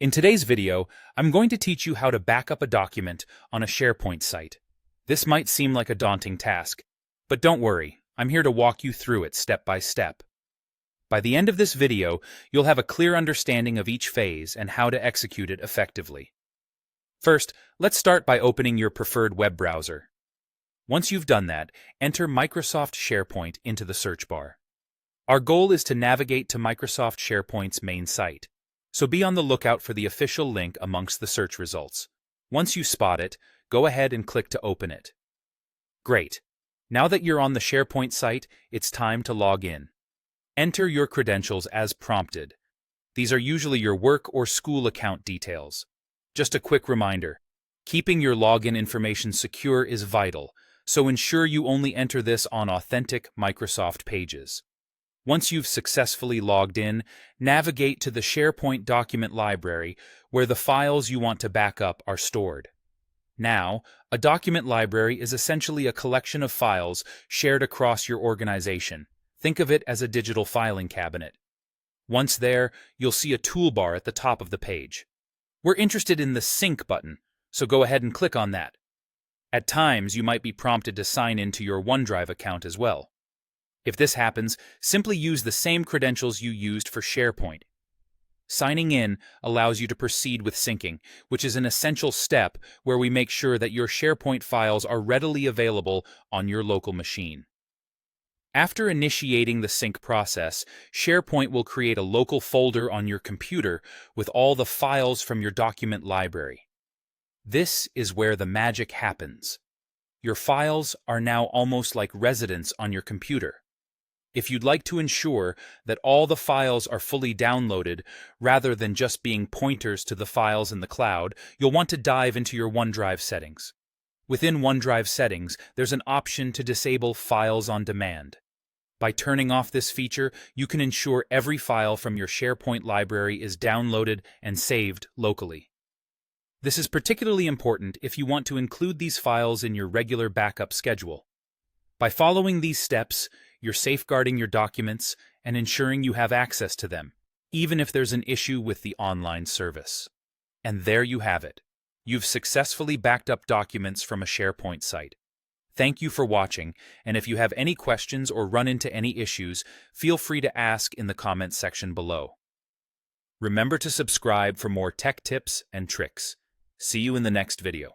In today's video, I'm going to teach you how to back up a document on a SharePoint site. This might seem like a daunting task, but don't worry, I'm here to walk you through it step by step. By the end of this video, you'll have a clear understanding of each phase and how to execute it effectively. First, let's start by opening your preferred web browser. Once you've done that, enter Microsoft SharePoint into the search bar. Our goal is to navigate to Microsoft SharePoint's main site, so be on the lookout for the official link amongst the search results. Once you spot it, go ahead and click to open it. Great. Now that you're on the SharePoint site, it's time to log in. Enter your credentials as prompted. These are usually your work or school account details. Just a quick reminder, keeping your login information secure is vital, so ensure you only enter this on authentic Microsoft pages. Once you've successfully logged in, navigate to the SharePoint document library where the files you want to back up are stored. Now, a document library is essentially a collection of files shared across your organization. Think of it as a digital filing cabinet. Once there, you'll see a toolbar at the top of the page. We're interested in the Sync button, so go ahead and click on that. At times, you might be prompted to sign into your OneDrive account as well. If this happens, simply use the same credentials you used for SharePoint. Signing in allows you to proceed with syncing, which is an essential step where we make sure that your SharePoint files are readily available on your local machine. After initiating the sync process, SharePoint will create a local folder on your computer with all the files from your document library. This is where the magic happens. Your files are now almost like residents on your computer. If you'd like to ensure that all the files are fully downloaded rather than just being pointers to the files in the cloud, you'll want to dive into your OneDrive settings. Within OneDrive settings, there's an option to disable Files on Demand. By turning off this feature, you can ensure every file from your SharePoint library is downloaded and saved locally. This is particularly important if you want to include these files in your regular backup schedule. By following these steps, you're safeguarding your documents and ensuring you have access to them, even if there's an issue with the online service. And there you have it. You've successfully backed up documents from a SharePoint site. Thank you for watching, and if you have any questions or run into any issues, feel free to ask in the comments section below. Remember to subscribe for more tech tips and tricks. See you in the next video.